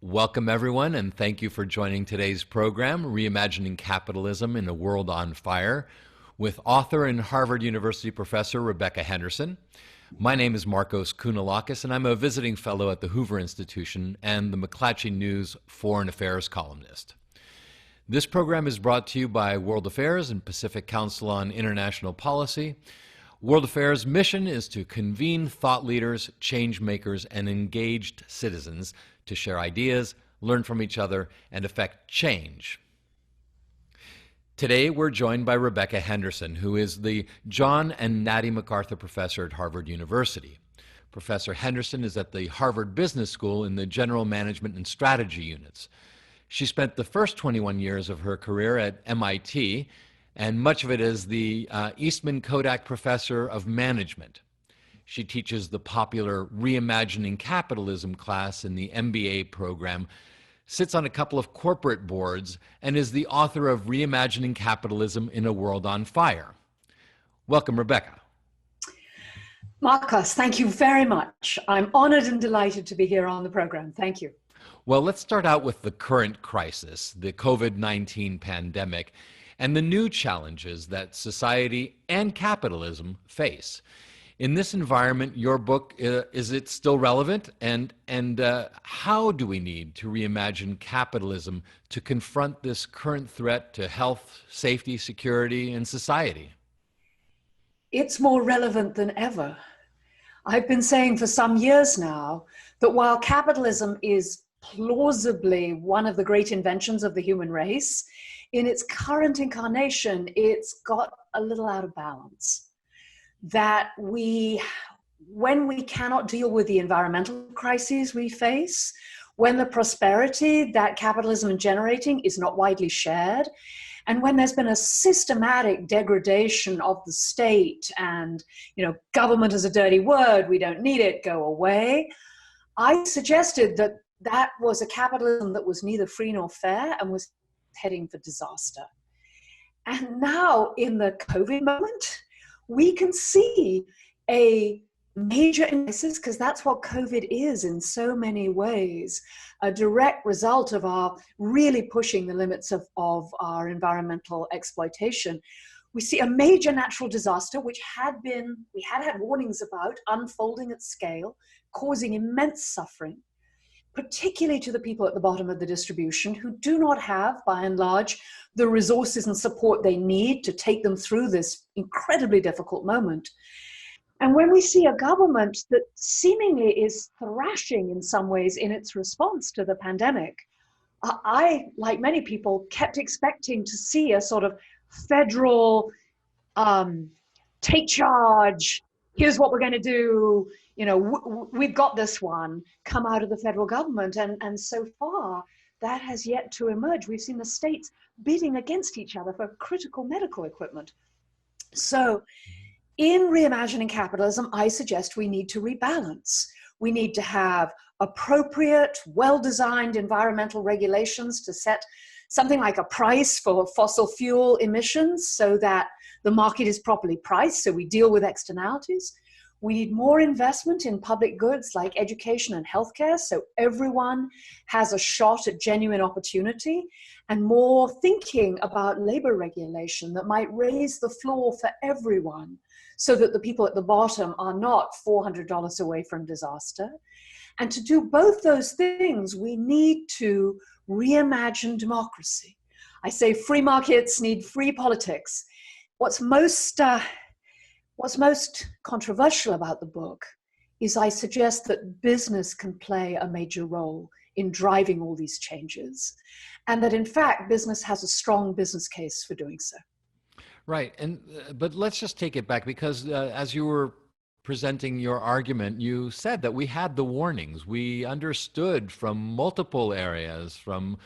Welcome, everyone, and thank you for joining today's program, Reimagining Capitalism in a World on Fire, with author and Harvard University professor Rebecca Henderson. My name is Marcos Kounalakis, and I'm a visiting fellow at the Hoover Institution and the McClatchy News Foreign Affairs columnist. This program is brought to you by World Affairs and Pacific Council on International Policy. World Affairs' mission is to convene thought leaders, change makers, and engaged citizens to share ideas, learn from each other, and effect change. Today, we're joined by Rebecca Henderson, who is the John and Natty MacArthur Professor at Harvard University. Professor Henderson is at the Harvard Business School in the General Management and Strategy units. She spent the first 21 years of her career at MIT, and much of it as the Eastman Kodak Professor of Management. She teaches the popular Reimagining Capitalism class in the MBA program, sits on a couple of corporate boards, and is the author of Reimagining Capitalism in a World on Fire. Welcome, Rebecca. Marcos, thank you very much. I'm honored and delighted to be here on the program. Thank you. Well, let's start out with the current crisis, the COVID-19 pandemic, and the new challenges that society and capitalism face. In this environment, your book, is it still relevant? And how do we need to reimagine capitalism to confront this current threat to health, safety, security, and society? It's more relevant than ever. I've been saying for some years now that while capitalism is plausibly one of the great inventions of the human race, in its current incarnation, it's got a little out of balance. That when we cannot deal with the environmental crises we face, when the prosperity that capitalism is generating is not widely shared, and when there's been a systematic degradation of the state and, government is a dirty word, we don't need it, go away, I suggested that that was a capitalism that was neither free nor fair and was heading for disaster. And now in the COVID moment, we can see a major crisis, because that's what COVID is in so many ways, a direct result of our really pushing the limits of our environmental exploitation. We see a major natural disaster, which we had warnings about unfolding at scale, causing immense suffering, particularly to the people at the bottom of the distribution who do not have, by and large, the resources and support they need to take them through this incredibly difficult moment. And when we see a government that seemingly is thrashing in some ways in its response to the pandemic, I, like many people, kept expecting to see a sort of federal take charge, here's what we're going to do, we've got this one, come out of the federal government. And so far, that has yet to emerge. We've seen the states bidding against each other for critical medical equipment. So in Reimagining Capitalism, I suggest we need to rebalance. We need to have appropriate, well-designed environmental regulations to set something like a price for fossil fuel emissions so that the market is properly priced, so we deal with externalities. We need more investment in public goods like education and healthcare, so everyone has a shot at genuine opportunity, and more thinking about labor regulation that might raise the floor for everyone so that the people at the bottom are not $400 away from disaster. And to do both those things, we need to reimagine democracy. I say free markets need free politics. What's most controversial about the book is I suggest that business can play a major role in driving all these changes, and that in fact business has a strong business case for doing so. Right, but let's just take it back, because as you were presenting your argument, you said that we had the warnings. We understood from multiple areas, from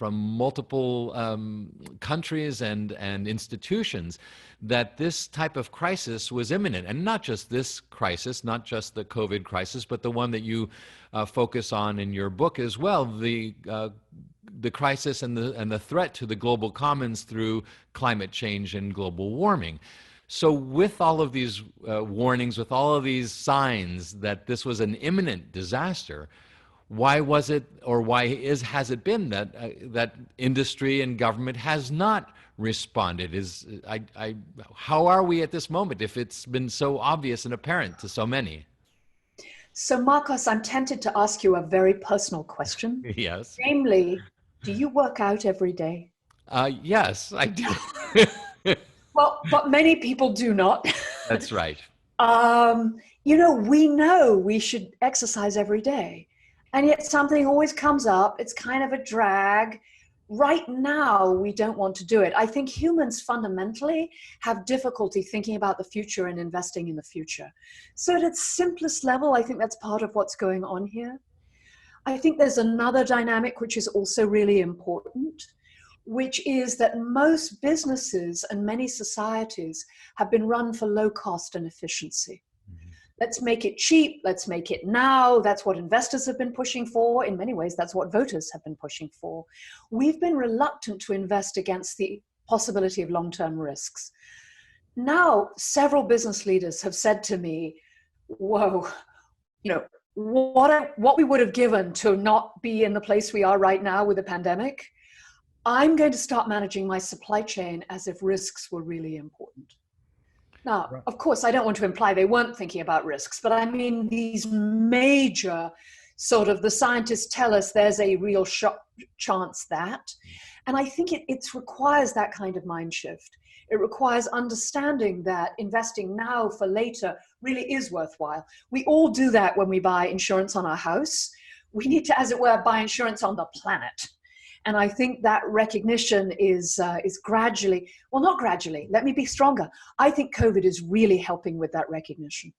multiple countries and institutions, that this type of crisis was imminent. And not just this crisis, not just the COVID crisis, but the one that you focus on in your book as well, the crisis and the threat to the global commons through climate change and global warming. So with all of these warnings, with all of these signs that this was an imminent disaster, why was it, or has it been that that industry and government has not responded? How are we at this moment if it's been so obvious and apparent to so many? So, Marcos, I'm tempted to ask you a very personal question. Yes. Namely, do you work out every day? Yes, I do. Well, but many people do not. That's right. We know we should exercise every day, and yet something always comes up. It's kind of a drag. Right now, we don't want to do it. I think humans fundamentally have difficulty thinking about the future and investing in the future. So at its simplest level, I think that's part of what's going on here. I think there's another dynamic which is also really important, which is that most businesses and many societies have been run for low cost and efficiency. Let's make it cheap. Let's make it now. That's what investors have been pushing for. In many ways, that's what voters have been pushing for. We've been reluctant to invest against the possibility of long-term risks. Now, several business leaders have said to me, whoa, what we would have given to not be in the place we are right now with the pandemic, I'm going to start managing my supply chain as if risks were really important. Now, of course, I don't want to imply they weren't thinking about risks, but I mean these major the scientists tell us there's a real chance that. And I think it requires that kind of mind shift. It requires understanding that investing now for later really is worthwhile. We all do that when we buy insurance on our house. We need to, as it were, buy insurance on the planet. And I think that recognition is gradually, well, not gradually, let me be stronger. I think COVID is really helping with that recognition.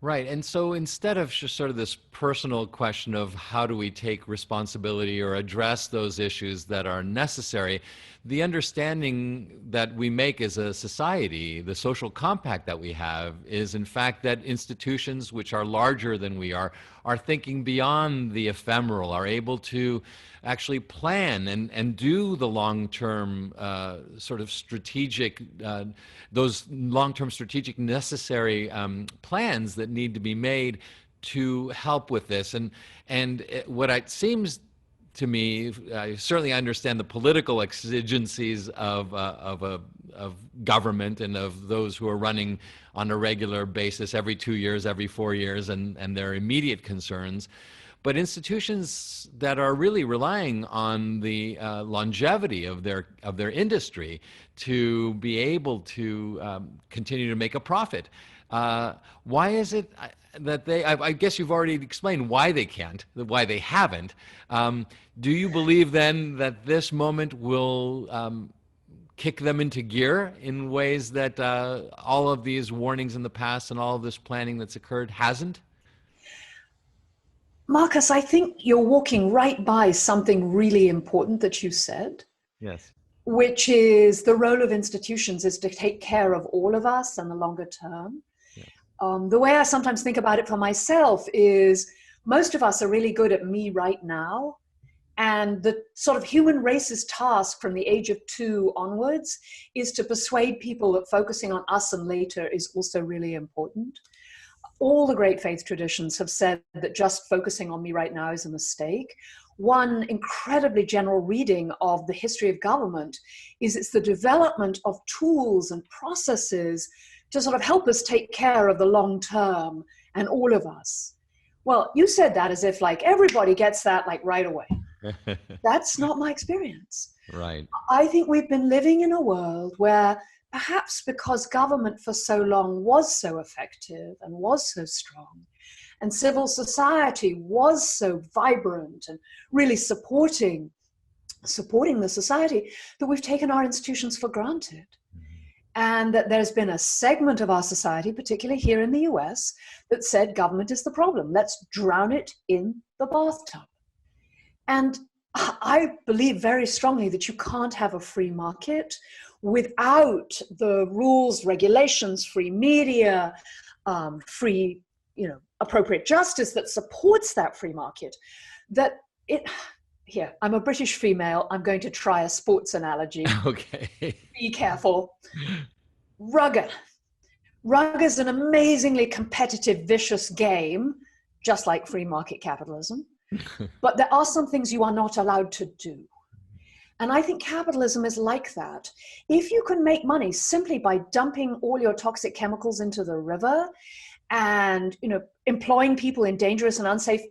Right. And so instead of just sort of this personal question of how do we take responsibility or address those issues that are necessary, the understanding that we make as a society, the social compact that we have, is in fact that institutions which are larger than we are thinking beyond the ephemeral, are able to actually plan and do the long-term sort of strategic, those long-term strategic necessary plans that need to be made to help with this. And what it seems to me, I certainly understand the political exigencies of government and of those who are running on a regular basis every 2 years, every 4 years, and their immediate concerns. But institutions that are really relying on the longevity of their industry to be able to continue to make a profit. Why is it that I guess you've already explained why they can't, why they haven't. Do you believe then that this moment will kick them into gear in ways that all of these warnings in the past and all of this planning that's occurred hasn't? Marcus, I think you're walking right by something really important that you said. Yes. Which is the role of institutions is to take care of all of us in the longer term. Yeah. The way I sometimes think about it for myself is most of us are really good at me right now. And the sort of human race's task from the age of 2 onwards is to persuade people that focusing on us and later is also really important. All the great faith traditions have said that just focusing on me right now is a mistake. One incredibly general reading of the history of government is it's the development of tools and processes to sort of help us take care of the long term and all of us. Well, you said that as if like everybody gets that like right away. That's not my experience. Right. I think we've been living in a world where perhaps because government for so long was so effective and was so strong, and civil society was so vibrant and really supporting the society, that we've taken our institutions for granted. And that there's been a segment of our society, particularly here in the US, that said government is the problem. Let's drown it in the bathtub. And I believe very strongly that you can't have a free market without the rules, regulations, free media, free, appropriate justice that supports that free market. Here, I'm a British female. I'm going to try a sports analogy. Okay. Be careful. Rugby. Rugby is an amazingly competitive, vicious game, just like free market capitalism. but there are some things you are not allowed to do. And I think capitalism is like that. If you can make money simply by dumping all your toxic chemicals into the river and, employing people in dangerous and unsafe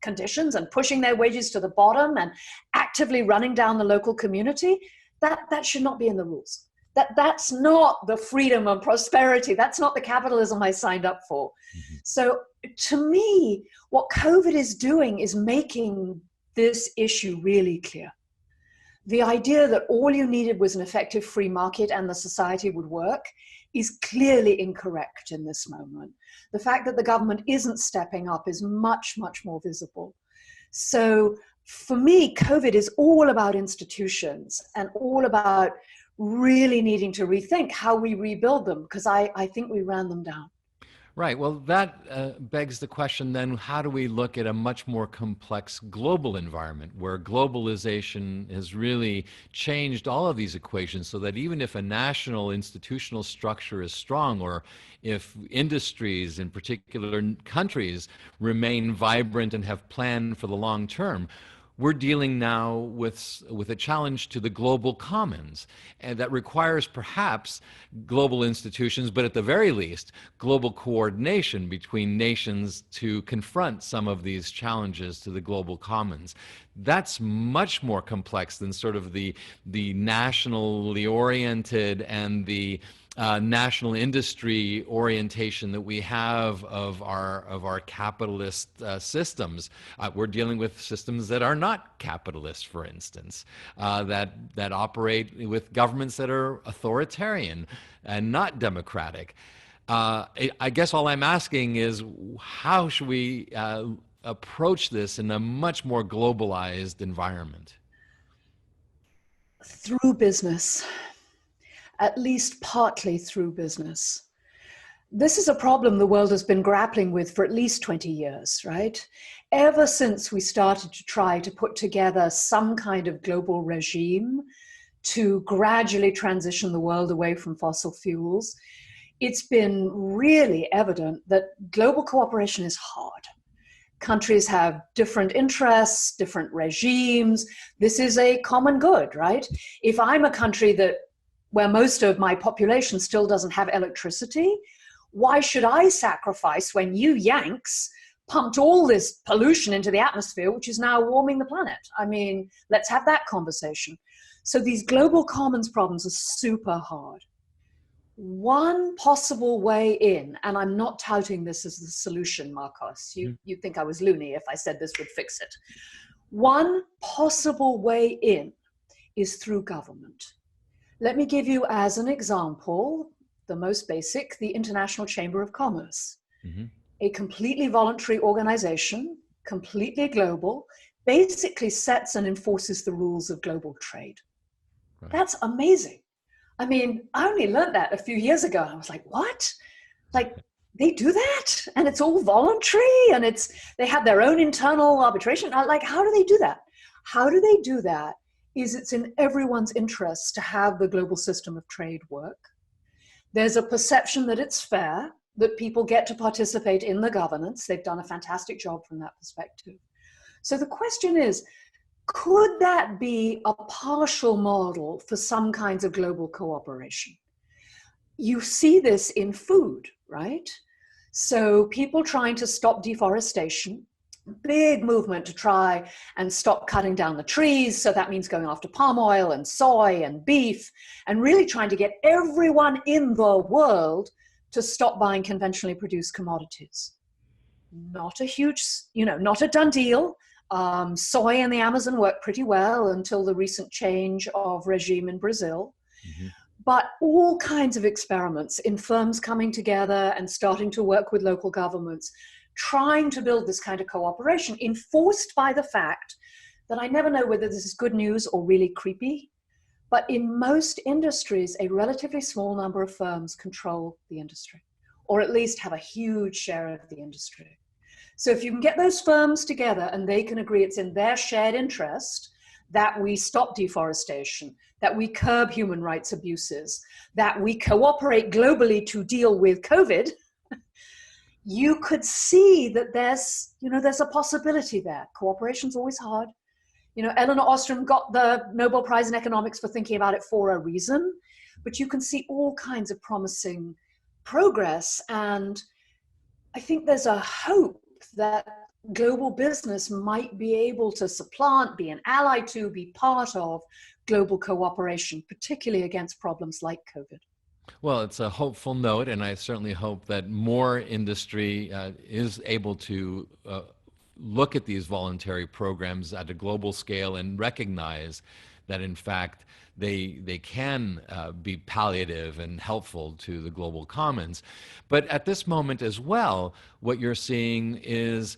conditions and pushing their wages to the bottom and actively running down the local community, that should not be in the rules. That's not the freedom and prosperity. That's not the capitalism I signed up for. Mm-hmm. So to me, what COVID is doing is making this issue really clear. The idea that all you needed was an effective free market and the society would work is clearly incorrect in this moment. The fact that the government isn't stepping up is much, much more visible. So for me, COVID is all about institutions and all about really needing to rethink how we rebuild them, because I think we ran them down. Right. Well, that begs the question then, how do we look at a much more complex global environment where globalization has really changed all of these equations, so that even if a national institutional structure is strong, or if industries in particular countries remain vibrant and have planned for the long term, we're dealing now with a challenge to the global commons, and that requires perhaps global institutions, but at the very least, global coordination between nations to confront some of these challenges to the global commons. That's much more complex than sort of the nationally oriented and the national industry orientation that we have of our capitalist systems. We're dealing with systems that are not capitalist, for instance, that operate with governments that are authoritarian and not democratic. I guess all I'm asking is, how should we approach this in a much more globalized environment? Through business. At least partly through business. This is a problem the world has been grappling with for at least 20 years, right? Ever since we started to try to put together some kind of global regime to gradually transition the world away from fossil fuels, it's been really evident that global cooperation is hard. Countries have different interests, different regimes. This is a common good, right? If I'm a country where most of my population still doesn't have electricity, why should I sacrifice when you Yanks pumped all this pollution into the atmosphere, which is now warming the planet? I mean, let's have that conversation. So these global commons problems are super hard. One possible way in, and I'm not touting this as the solution, Marcos. You'd think I was loony if I said this would fix it. One possible way in is through government. Let me give you as an example, the most basic, the International Chamber of Commerce, a completely voluntary organization, completely global, basically sets and enforces the rules of global trade. Right. That's amazing. I mean, I only learned that a few years ago. I was like, what? Like, they do that? And it's all voluntary, and they have their own internal arbitration. Like, how do they do that? How do they do that? It's in everyone's interest to have the global system of trade work. There's a perception that it's fair, that people get to participate in the governance. They've done a fantastic job from that perspective. So the question is, could that be a partial model for some kinds of global cooperation? You see this in food, right? So people trying to stop deforestation, big movement to try and stop cutting down the trees. So that means going after palm oil and soy and beef, and really trying to get everyone in the world to stop buying conventionally produced commodities. Not a huge, not a done deal. Soy in the Amazon worked pretty well until the recent change of regime in Brazil. But all kinds of experiments in firms coming together and starting to work with local governments, trying to build this kind of cooperation, enforced by the fact that I never know whether this is good news or really creepy, but in most industries, a relatively small number of firms control the industry, or at least have a huge share of the industry. So if you can get those firms together and they can agree it's in their shared interest that we stop deforestation, that we curb human rights abuses, that we cooperate globally to deal with COVID, you could see that there's a possibility there. Cooperation's always hard. Elinor Ostrom got the Nobel Prize in Economics for thinking about it for a reason, but you can see all kinds of promising progress. And I think there's a hope that global business might be able to supplant, be an ally to, be part of global cooperation, particularly against problems like COVID. Well, it's a hopeful note, and I certainly hope that more industry is able to look at these voluntary programs at a global scale and recognize that, in fact, they can be palliative and helpful to the global commons. But at this moment as well, what you're seeing is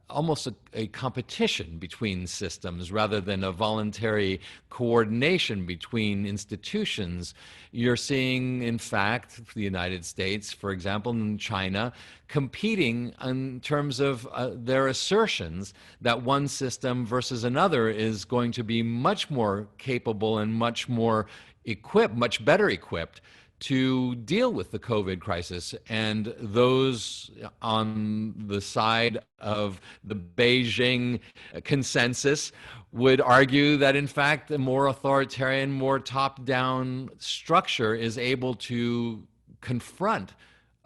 almost a competition between systems rather than a voluntary coordination between institutions. You're seeing, in fact, the United States, for example, and China, competing in terms of their assertions that one system versus another is going to be much more capable and much more equipped, much better equipped to deal with the COVID crisis. And those on the side of the Beijing consensus would argue that, in fact, a more authoritarian, more top-down structure is able to confront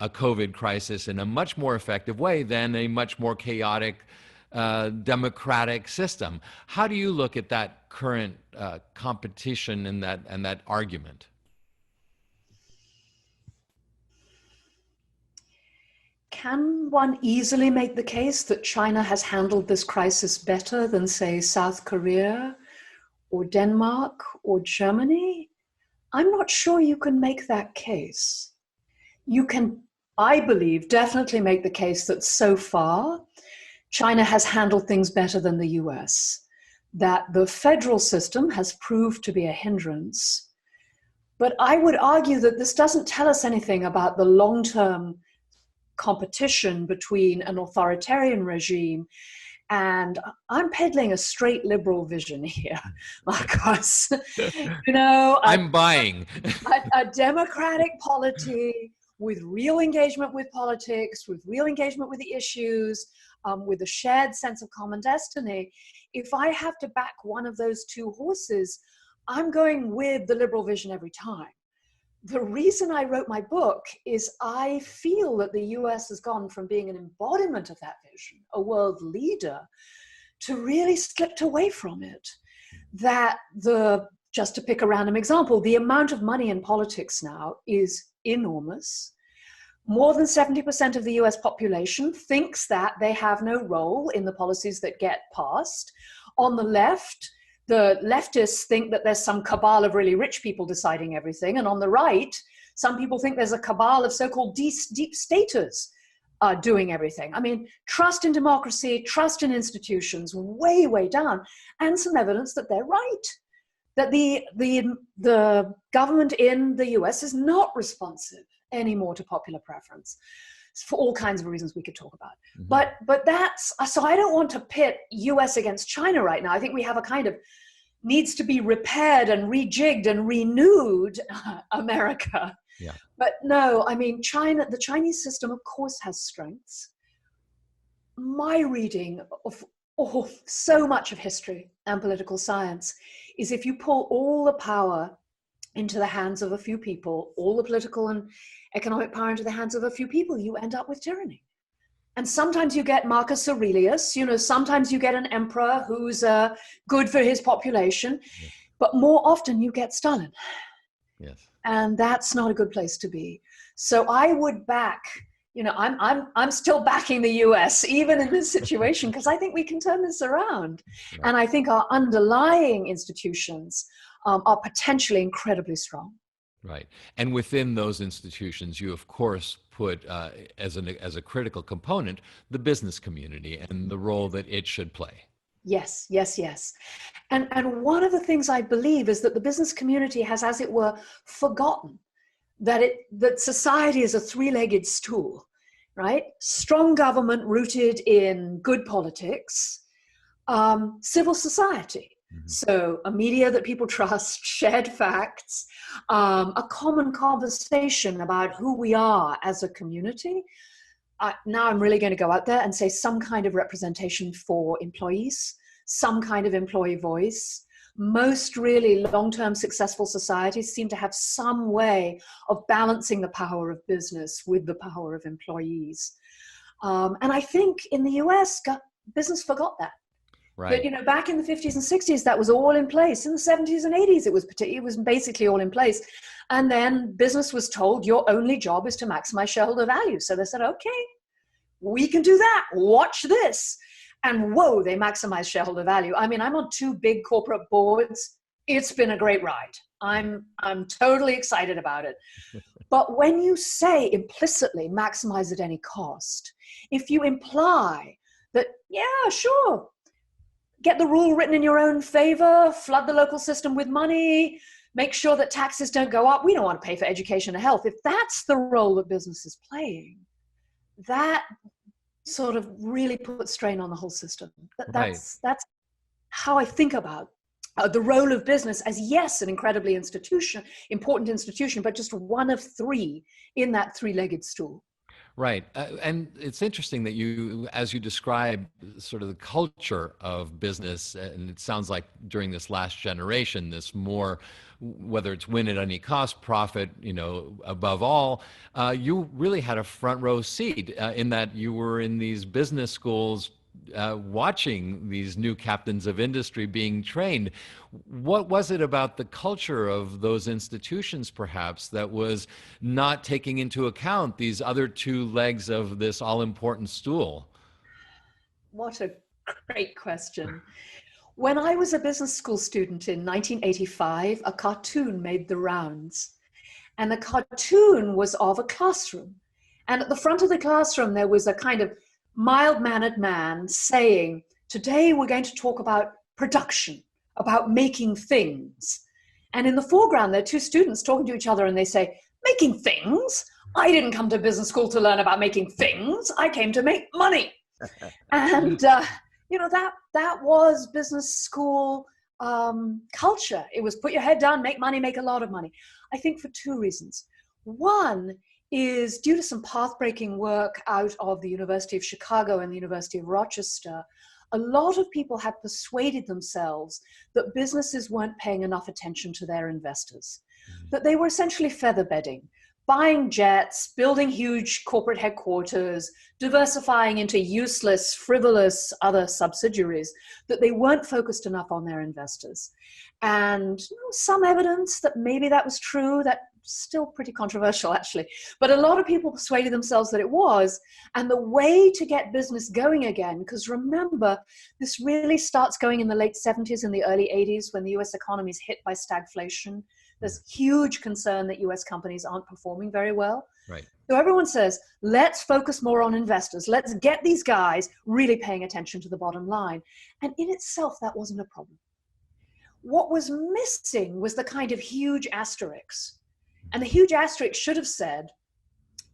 a COVID crisis in a much more effective way than a much more chaotic democratic system. How do you look at that current competition and that argument? Can one easily make the case that China has handled this crisis better than, say, South Korea or Denmark or Germany? I'm not sure you can make that case. You can, I believe, definitely make the case that so far China has handled things better than the US, that the federal system has proved to be a hindrance. But I would argue that this doesn't tell us anything about the long-term competition between an authoritarian regime, and I'm peddling a straight liberal vision here, Marcos. I'm buying. a democratic polity with real engagement with politics, with real engagement with the issues, with a shared sense of common destiny. If I have to back one of those two horses, I'm going with the liberal vision every time. The reason I wrote my book is I feel that the US has gone from being an embodiment of that vision, a world leader, to really slipped away from it. That just to pick a random example, the amount of money in politics now is enormous. More than 70% of the US population thinks that they have no role in the policies that get passed. On the left, the leftists think that there's some cabal of really rich people deciding everything. And on the right, some people think there's a cabal of so-called deep staters doing everything. I mean, trust in democracy, trust in institutions, way, way down. And some evidence that they're right. That the government in the US is not responsive anymore to popular preference, for all kinds of reasons we could talk about. Mm-hmm. But that's, so I don't want to pit US against China right now. I think we have a kind of needs to be repaired and rejigged and renewed America. Yeah. But no, I mean, the Chinese system, of course, has strengths. My reading of so much of history and political science is if you pull all the power into the hands of a few people, all the political and economic power into the hands of a few people, you end up with tyranny. And sometimes you get Marcus Aurelius, sometimes you get an emperor who's good for his population, yes. But more often you get Stalin. Yes. And that's not a good place to be. So I would back, I'm still backing the US, even in this situation, because I think we can turn this around. Right. And I think our underlying institutions are potentially incredibly strong. Right. And within those institutions, you, of course, put as a critical component the business community and the role that it should play. Yes, yes, yes. And one of the things I believe is that the business community has, as it were, forgotten that society is a three-legged stool, right? Strong government rooted in good politics, civil society. Mm-hmm. So a media that people trust, shared facts, a common conversation about who we are as a community, now I'm really going to go out there and say some kind of representation for employees, some kind of employee voice. Most really long-term successful societies seem to have some way of balancing the power of business with the power of employees. And I think in the US, business forgot that. Right. But, you know, back in the 50s and 60s, that was all in place. In the 70s and 80s, it was basically all in place. And then business was told, your only job is to maximize shareholder value. So they said, okay, we can do that. Watch this. And whoa, they maximize shareholder value. I mean, I'm on 2 big corporate boards. It's been a great ride. I'm totally excited about it. But when you say implicitly maximize at any cost, if you imply that, yeah, sure, get the rule written in your own favor, flood the local system with money, make sure that taxes don't go up. We don't want to pay for education and health. If that's the role that business is playing, that sort of really puts strain on the whole system. That's how I think about the role of business as, yes, an incredibly important institution, but just one of 3 in that 3-legged stool. Right. And it's interesting that you, as you describe sort of the culture of business, and it sounds like during this last generation, this more, whether it's win at any cost, profit, you know, above all, you really had a front row seat in that you were in these business schools watching these new captains of industry being trained. What was it about the culture of those institutions, perhaps, that was not taking into account these other 2 legs of this all-important stool? What a great question. When I was a business school student in 1985, a cartoon made the rounds. And the cartoon was of a classroom. And at the front of the classroom, there was a kind of mild-mannered man saying, today we're going to talk about production, about making things. And in the foreground, there are 2 students talking to each other, and they say, making things? I didn't come to business school to learn about making things. I came to make money. And, you know, that was business school culture. It was put your head down, make money, make a lot of money. I think for 2 reasons. One is due to some path-breaking work out of the University of Chicago and the University of Rochester, a lot of people had persuaded themselves that businesses weren't paying enough attention to their investors, that they were essentially feather bedding, buying jets, building huge corporate headquarters, diversifying into useless, frivolous other subsidiaries, that they weren't focused enough on their investors. And some evidence that maybe that was true, that still pretty controversial actually, but a lot of people persuaded themselves that it was. And the way to get business going again, because remember, this really starts going in the late 70s and the early 80s when the US economy is hit by stagflation. There's huge concern that US companies aren't performing very well. Right. So everyone says, let's focus more on investors. Let's get these guys really paying attention to the bottom line. And in itself, that wasn't a problem. What was missing was the kind of huge asterisks. And the huge asterisk should have said,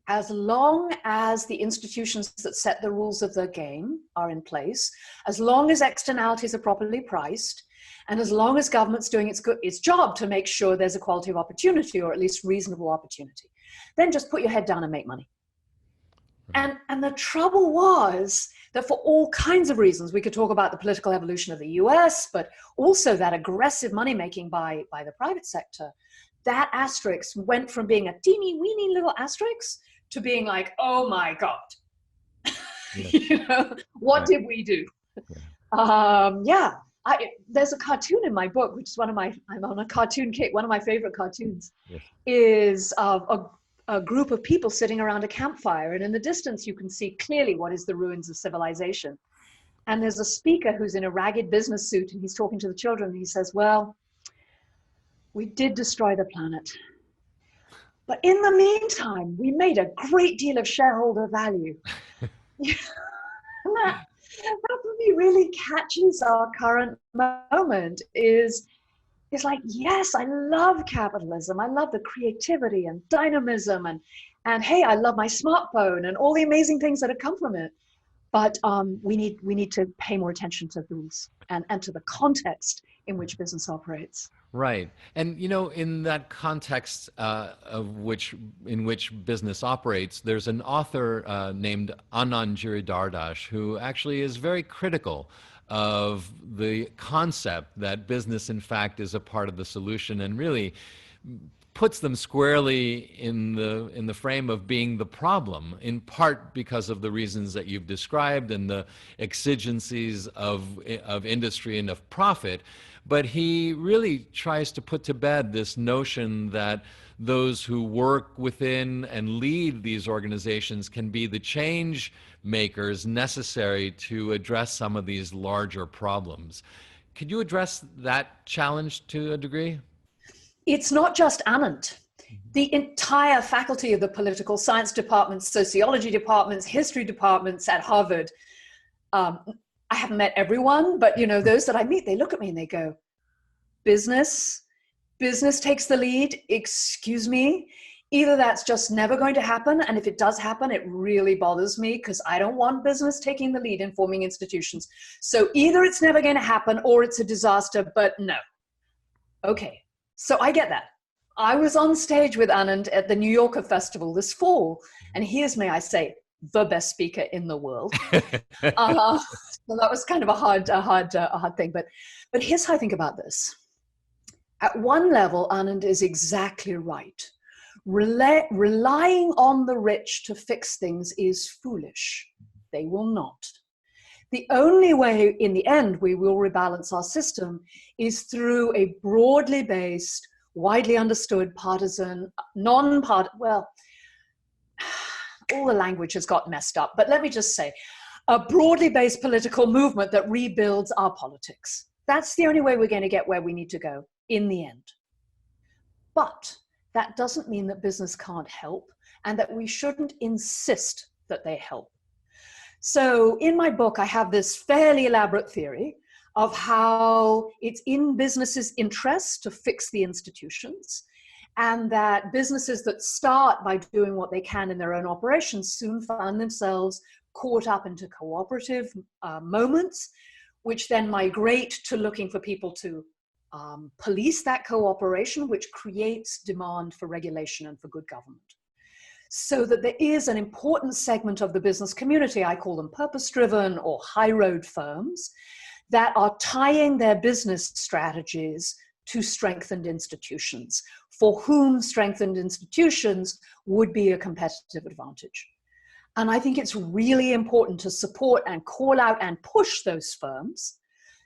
as long as the institutions that set the rules of the game are in place, as long as externalities are properly priced, and as long as government's doing its job to make sure there's equality of opportunity, or at least reasonable opportunity, then just put your head down and make money. And the trouble was that for all kinds of reasons, we could talk about the political evolution of the US, but also that aggressive money making by the private sector, that asterisk went from being a teeny weeny little asterisk to being like, oh my God, you know, what did we do? There's a cartoon in my book, which is I'm on a cartoon kick. One of my favorite cartoons is of a group of people sitting around a campfire. And in the distance, you can see clearly what is the ruins of civilization. And there's a speaker who's in a ragged business suit, and he's talking to the children. And he says, well, we did destroy the planet. But in the meantime, we made a great deal of shareholder value. That for me really catches our current moment is like, yes, I love capitalism. I love the creativity and dynamism and hey, I love my smartphone and all the amazing things that have come from it. But we need to pay more attention to the rules and to the context in which business operates. Right. And, in that context in which business operates, there's an author named Anand Giridharadas who actually is very critical of the concept that business, in fact, is a part of the solution, and really puts them squarely in the frame of being the problem, in part because of the reasons that you've described and the exigencies of industry and of profit. But he really tries to put to bed this notion that those who work within and lead these organizations can be the change makers necessary to address some of these larger problems. Could you address that challenge to a degree? It's not just Anand. The entire faculty of the political science departments, sociology departments, history departments at Harvard, I haven't met everyone, but those that I meet, they look at me and they go, business takes the lead, excuse me. Either that's just never going to happen, and if it does happen, it really bothers me because I don't want business taking the lead in forming institutions. So either it's never going to happen or it's a disaster, but no. Okay, so I get that. I was on stage with Anand at the New Yorker Festival this fall, and here's, may I say, the best speaker in the world. So that was kind of a hard thing. But here's how I think about this. At one level, Anand is exactly right. Relying on the rich to fix things is foolish. They will not. The only way, in the end, we will rebalance our system is through a broadly based, widely understood, partisan, well, all the language has got messed up, but let me just say, a broadly based political movement that rebuilds our politics. That's the only way we're going to get where we need to go in the end. But that doesn't mean that business can't help and that we shouldn't insist that they help. So in my book, I have this fairly elaborate theory of how it's in businesses' interest to fix the institutions, and that businesses that start by doing what they can in their own operations soon find themselves caught up into cooperative moments, which then migrate to looking for people to police that cooperation, which creates demand for regulation and for good government. So that there is an important segment of the business community, I call them purpose-driven or high-road firms, that are tying their business strategies to strengthened institutions, for whom strengthened institutions would be a competitive advantage. And I think it's really important to support and call out and push those firms,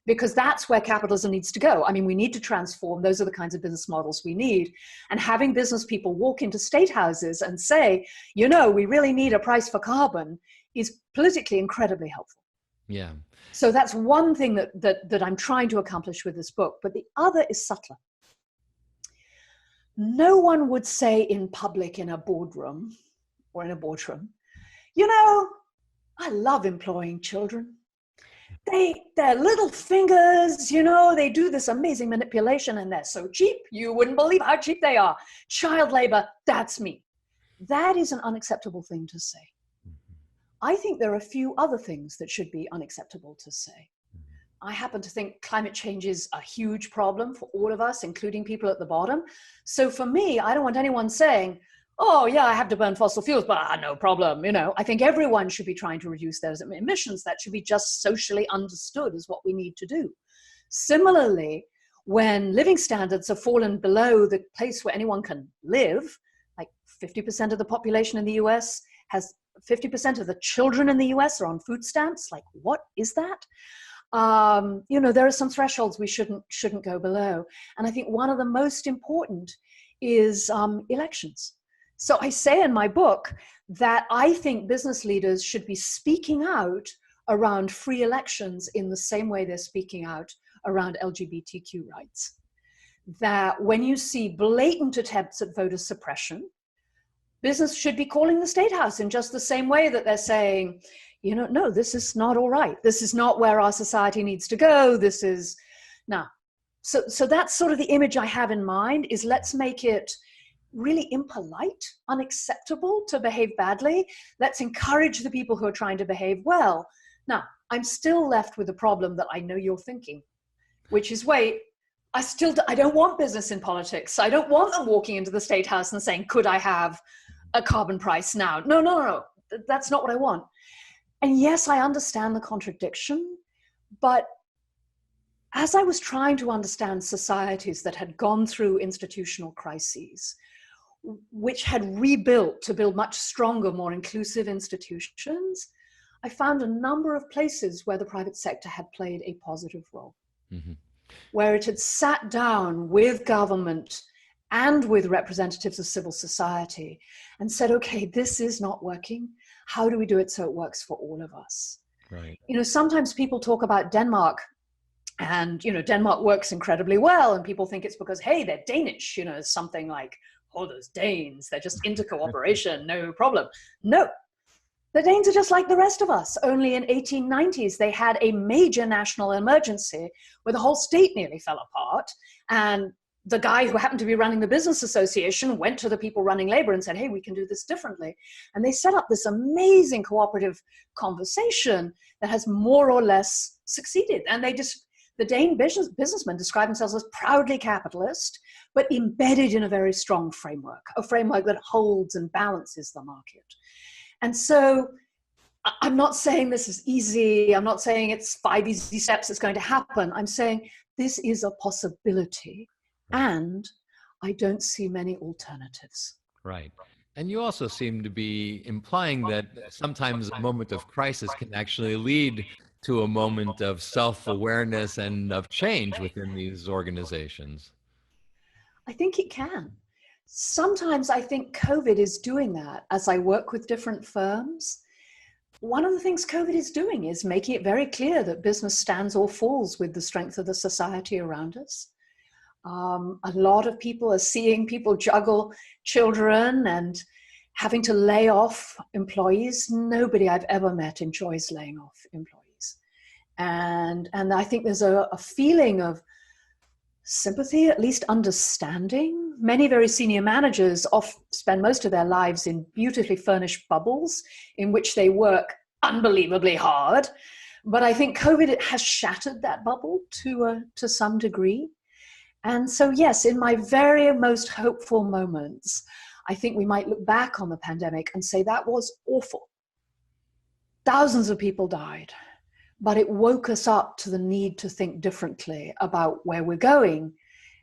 because that's where capitalism needs to go. I mean, we need to transform. Those are the kinds of business models we need. And having business people walk into state houses and say, we really need a price for carbon is politically incredibly helpful. Yeah. So that's one thing that I'm trying to accomplish with this book. But the other is subtler. No one would say in public in a boardroom or in a boardroom, I love employing children. Their little fingers, they do this amazing manipulation and they're so cheap. You wouldn't believe how cheap they are. Child labor, that's me. That is an unacceptable thing to say. I think there are a few other things that should be unacceptable to say. I happen to think climate change is a huge problem for all of us, including people at the bottom. So for me, I don't want anyone saying, oh yeah, I have to burn fossil fuels, but no problem. I think everyone should be trying to reduce those emissions. That should be just socially understood as what we need to do. Similarly, when living standards have fallen below the place where anyone can live, like 50% of the population in the US has 50% of the children in the US are on food stamps. Like, what is that? There are some thresholds we shouldn't go below. And I think one of the most important is elections. So I say in my book that I think business leaders should be speaking out around free elections in the same way they're speaking out around LGBTQ rights. That when you see blatant attempts at voter suppression, business should be calling the State House in just the same way that they're saying, no, this is not all right. This is not where our society needs to go. This is, no. So that's sort of the image I have in mind, is let's make it really impolite, unacceptable to behave badly. Let's encourage the people who are trying to behave well. Now, I'm still left with the problem that I know you're thinking, which is, wait, I don't want business in politics. I don't want them walking into the State House and saying, could I have a carbon price now? No, no, no, that's not what I want. And yes, I understand the contradiction, but as I was trying to understand societies that had gone through institutional crises, which had rebuilt to build much stronger, more inclusive institutions, I found a number of places where the private sector had played a positive role, where it had sat down with government and with representatives of civil society and said, okay, this is not working. How do we do it so it works for all of us? Right. You know, sometimes people talk about Denmark, and, you know, Denmark works incredibly well, and people think it's because, hey, they're Danish, you know, something like, oh, those Danes, they're just into cooperation, no problem. No, the Danes are just like the rest of us. Only in 1890s, they had a major national emergency where the whole state nearly fell apart. And the guy who happened to be running the business association went to the people running labor and said, hey, we can do this differently. And they set up this amazing cooperative conversation that has more or less succeeded. And the Dane businessmen describe themselves as proudly capitalist, but embedded in a very strong framework, a framework that holds and balances the market. And so I'm not saying this is easy. I'm not saying it's 5 easy steps that's going to happen. I'm saying this is a possibility, and I don't see many alternatives. Right. And you also seem to be implying that sometimes a moment of crisis can actually lead to a moment of self-awareness and of change within these organizations. I think it can. Sometimes I think COVID is doing that. As I work with different firms, one of the things COVID is doing is making it very clear that business stands or falls with the strength of the society around us. A lot of people are seeing people juggle children and having to lay off employees. Nobody I've ever met enjoys laying off employees. And I think there's a feeling of sympathy, at least understanding. Many very senior managers spend most of their lives in beautifully furnished bubbles in which they work unbelievably hard. But I think COVID has shattered that bubble to some degree. And so, yes, in my very most hopeful moments, I think we might look back on the pandemic and say that was awful. Thousands of people died, but it woke us up to the need to think differently about where we're going,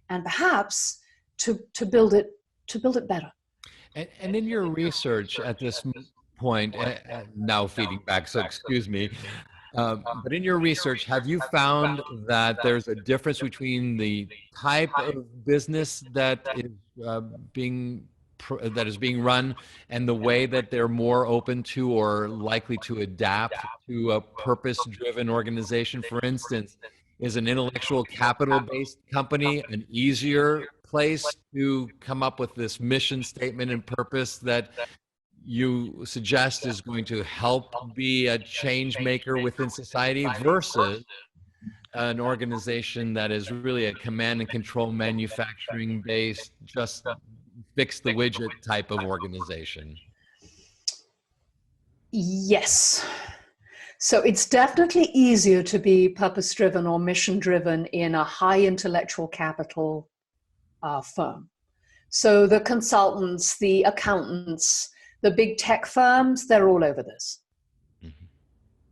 and perhaps to build it better. And in your research at this point, now feeding back, so excuse me, but in your research, have you found that there's a difference between the type of business that is being run and the way that they're more open to or likely to adapt to a purpose-driven organization? For instance, is an intellectual capital-based company an easier place to come up with this mission statement and purpose that you suggest is going to help be a change maker within society versus an organization that is really a command and control manufacturing based, just fix the widget type of organization? Yes. So it's definitely easier to be purpose-driven or mission-driven in a high intellectual capital firm. So the consultants, the accountants, the big tech firms, they're all over this. Mm-hmm.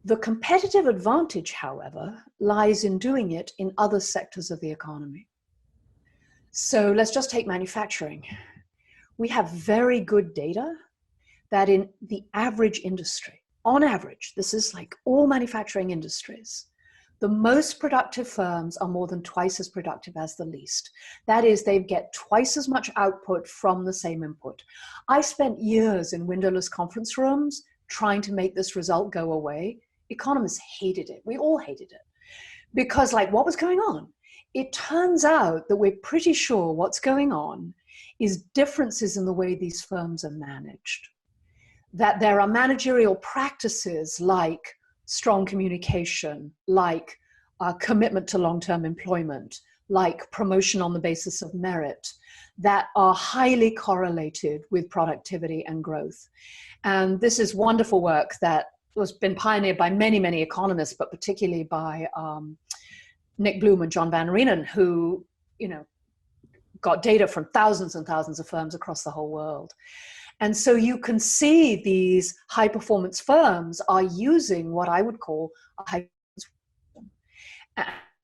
The competitive advantage, however, lies in doing it in other sectors of the economy. So let's just take manufacturing. We have very good data that in the average industry, on average, this is like all manufacturing industries, the most productive firms are more than twice as productive as the least. That is, they get twice as much output from the same input. I spent years in windowless conference rooms trying to make this result go away. Economists hated it. We all hated it. Because, like, what was going on? It turns out that we're pretty sure what's going on is differences in the way these firms are managed. That there are managerial practices like strong communication, like commitment to long-term employment, like promotion on the basis of merit, that are highly correlated with productivity and growth. And this is wonderful work that was been pioneered by many, many economists, but particularly by Nick Bloom and John Van Reenen, who, got data from thousands and thousands of firms across the whole world. And so you can see these high performance firms are using what I would call a high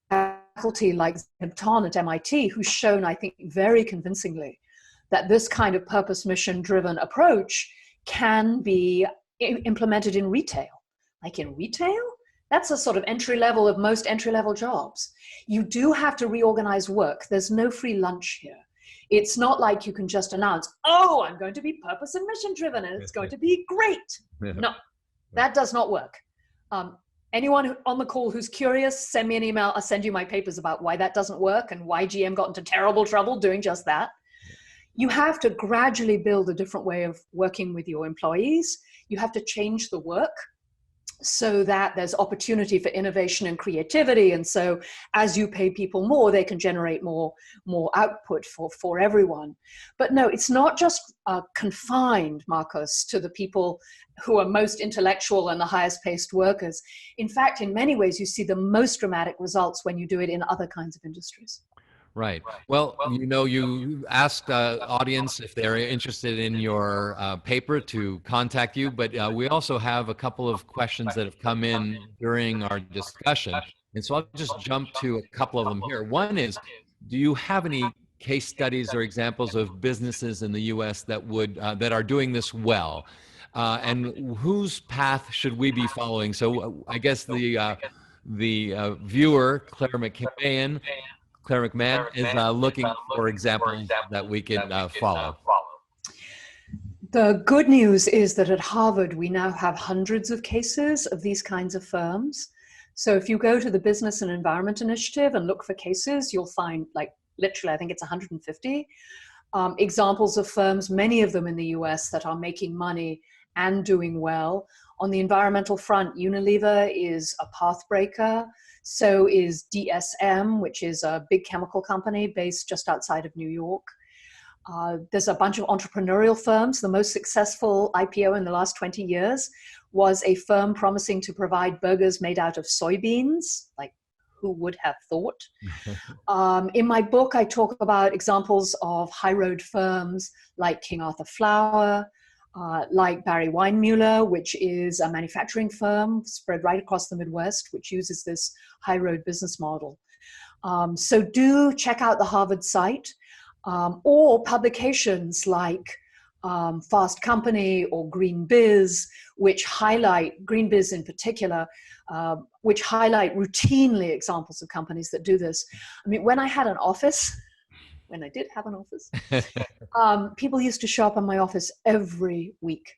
faculty like Zeb Ton at MIT, who's shown, I think, very convincingly that this kind of purpose mission driven approach can be implemented in retail. Like in retail, that's a sort of entry level of most entry level jobs. You do have to reorganize work. There's no free lunch here. It's not like you can just announce, oh, I'm going to be purpose and mission driven and it's going to be great. No, that does not work. Anyone on the call who's curious, send me an email. I'll send you my papers about why that doesn't work and why GM got into terrible trouble doing just that. You have to gradually build a different way of working with your employees. You have to change the work so that there's opportunity for innovation and creativity. And so as you pay people more, they can generate more output for everyone. But no, it's not just confined, Marcos, to the people who are most intellectual and the highest paced workers. In fact, in many ways, you see the most dramatic results when you do it in other kinds of industries. Right. Well, you asked audience if they're interested in your paper to contact you, but we also have a couple of questions that have come in during our discussion. And so I'll just jump to a couple of them here. One is, do you have any case studies or examples of businesses in the U.S. that that are doing this well? And whose path should we be following? So I guess the viewer, Claire McMahon is looking for examples that we can follow. The good news is that at Harvard, we now have hundreds of cases of these kinds of firms. So if you go to the Business and Environment Initiative and look for cases, you'll find, like, literally, I think it's 150 examples of firms, many of them in the US, that are making money and doing well. On the environmental front, Unilever is a pathbreaker. So is DSM, which is a big chemical company based just outside of New York. There's a bunch of entrepreneurial firms. The most successful IPO in the last 20 years was a firm promising to provide burgers made out of soybeans. Like, who would have thought? In my book, I talk about examples of high road firms like King Arthur Flour, like Barry Weinmuller, which is a manufacturing firm spread right across the Midwest, which uses this high road business model. So do check out the Harvard site, or publications like Fast Company or Green Biz, which highlight, Green Biz in particular, which highlight routinely examples of companies that do this. I mean, when I had an office, when I did have an office, people used to show up in my office every week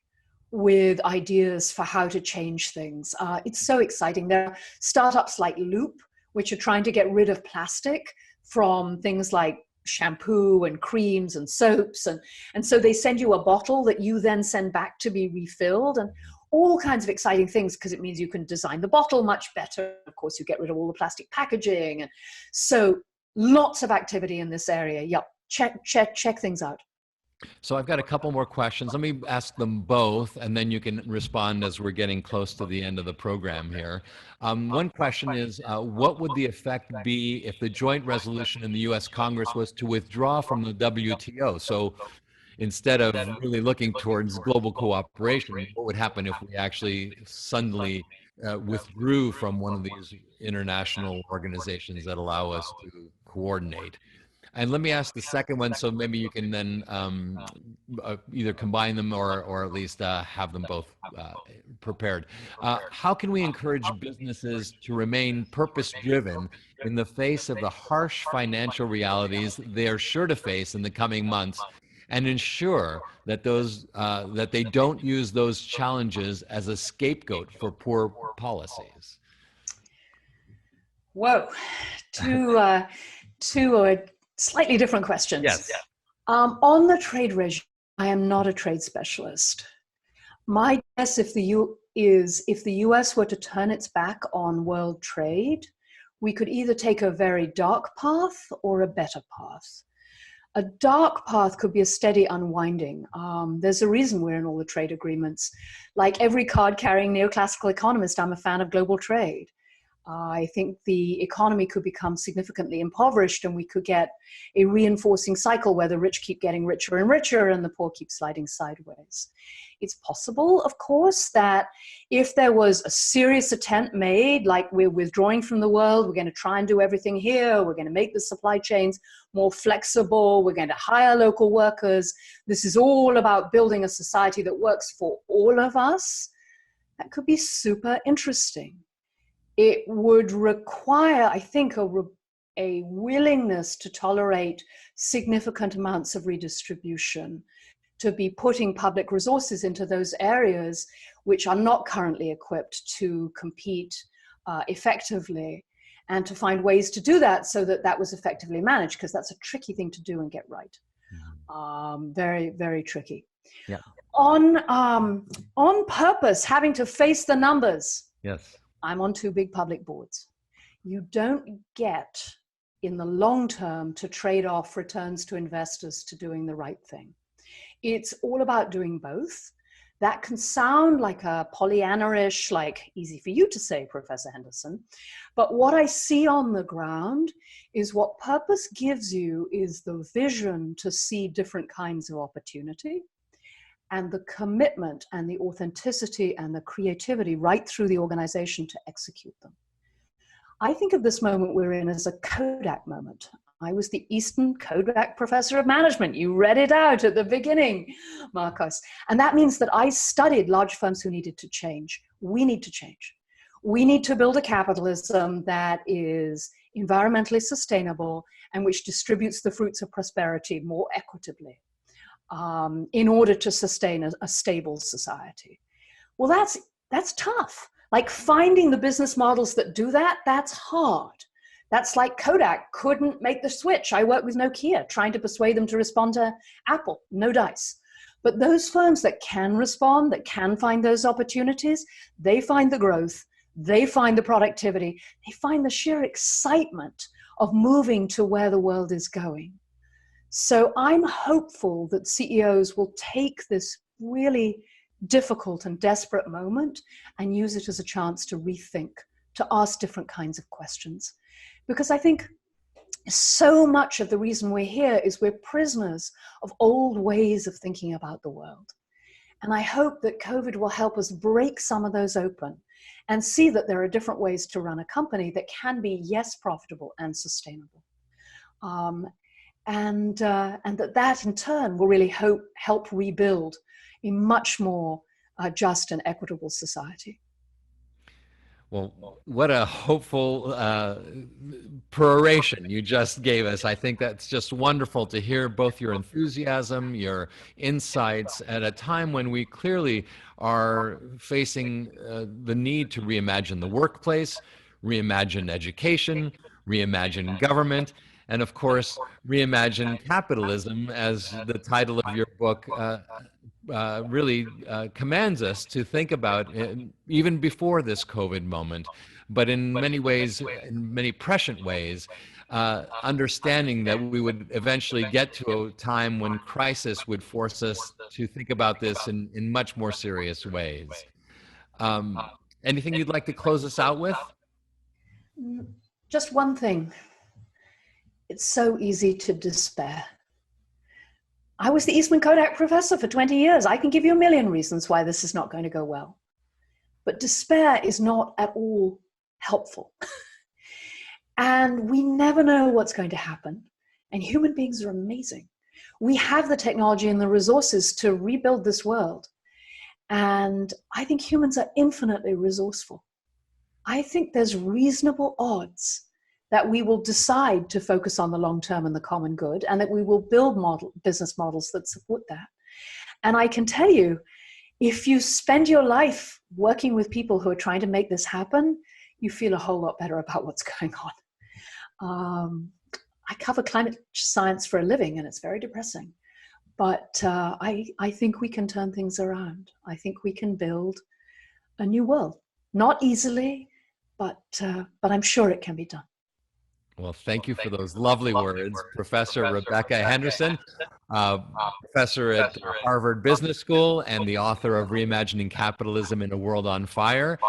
with ideas for how to change things. It's so exciting. There are startups like Loop, which are trying to get rid of plastic from things like shampoo and creams and soaps. And so they send you a bottle that you then send back to be refilled, and all kinds of exciting things, because it means you can design the bottle much better. Of course, you get rid of all the plastic packaging. And so lots of activity in this area. Yep. Check things out. So I've got a couple more questions. Let me ask them both, and then you can respond as we're getting close to the end of the program here. One question is, what would the effect be if the joint resolution in the U.S. Congress was to withdraw from the WTO? So instead of really looking towards global cooperation, what would happen if we actually suddenly withdrew from one of these international organizations that allow us to coordinate? And let me ask the second one, so maybe you can then either combine them or at least have them both prepared. How can we encourage businesses to remain purpose-driven in the face of the harsh financial realities they are sure to face in the coming months, and ensure that that they don't use those challenges as a scapegoat for poor policies? Whoa, two slightly different questions. Yes. On the trade regime, I am not a trade specialist. My guess, if the US were to turn its back on world trade, we could either take a very dark path or a better path. A dark path could be a steady unwinding. There's a reason we're in all the trade agreements. Like every card-carrying neoclassical economist, I'm a fan of global trade. I think the economy could become significantly impoverished and we could get a reinforcing cycle where the rich keep getting richer and richer and the poor keep sliding sideways. It's possible, of course, that if there was a serious attempt made, like we're withdrawing from the world, we're going to try and do everything here, we're going to make the supply chains more flexible, we're going to hire local workers, this is all about building a society that works for all of us, that could be super interesting. It would require, I think, a willingness to tolerate significant amounts of redistribution, to be putting public resources into those areas which are not currently equipped to compete effectively, and to find ways to do that so that that was effectively managed, because that's a tricky thing to do and get right. Very, very tricky. Yeah. On purpose, having to face the numbers. Yes. I'm on 2 big public boards. You don't get, in the long term, to trade off returns to investors to doing the right thing. It's all about doing both. That can sound like a Pollyanna-ish, like easy for you to say, Professor Henderson. But what I see on the ground is what purpose gives you is the vision to see different kinds of opportunity, and the commitment and the authenticity and the creativity right through the organization to execute them. I think of this moment we're in as a Kodak moment. I was the Eastern Kodak Professor of Management. You read it out at the beginning, Marcos. And that means that I studied large firms who needed to change. We need to change. We need to build a capitalism that is environmentally sustainable and which distributes the fruits of prosperity more equitably. In order to sustain a stable society. Well, that's tough. Like finding the business models that do that, that's hard. That's like Kodak couldn't make the switch. I worked with Nokia, trying to persuade them to respond to Apple, no dice. But those firms that can respond, that can find those opportunities, they find the growth, they find the productivity, they find the sheer excitement of moving to where the world is going. So I'm hopeful that CEOs will take this really difficult and desperate moment and use it as a chance to rethink, to ask different kinds of questions. Because I think so much of the reason we're here is we're prisoners of old ways of thinking about the world. And I hope that COVID will help us break some of those open and see that there are different ways to run a company that can be, yes, profitable and sustainable. And that in turn will really help rebuild a much more just and equitable society. Well, what a hopeful peroration you just gave us. I think that's just wonderful to hear both your enthusiasm, your insights at a time when we clearly are facing the need to reimagine the workplace, reimagine education, reimagine government, and of course, reimagine capitalism, as the title of your book really commands us to think about, even before this COVID moment, but in many ways, in many prescient ways, understanding that we would eventually get to a time when crisis would force us to think about this in much more serious ways. Anything you'd like to close us out with? Just one thing. It's so easy to despair. I was the Eastman Kodak professor for 20 years. I can give you a million reasons why this is not going to go well. But despair is not at all helpful. And we never know what's going to happen. And human beings are amazing. We have the technology and the resources to rebuild this world. And I think humans are infinitely resourceful. I think there's reasonable odds that we will decide to focus on the long term and the common good, and that we will build business models that support that. And I can tell you, if you spend your life working with people who are trying to make this happen, you feel a whole lot better about what's going on. I cover climate science for a living, and it's very depressing. But I think we can turn things around. I think we can build a new world. Not easily, but I'm sure it can be done. Well, thank you for those lovely words, Professor Rebecca Henderson, professor at Harvard Business School and the author of Reimagining Capitalism in a World on Fire.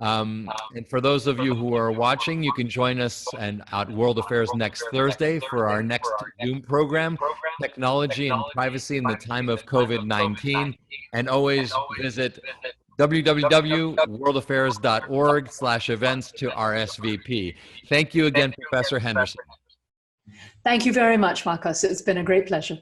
And for those of you who are watching, you can join us at World Affairs next Thursday for our next Zoom program, Technology and Privacy in the Time of COVID-19. And always visit www.worldaffairs.org/events to RSVP. Thank you again, Professor Henderson. Thank you very much, Marcus. It's been a great pleasure.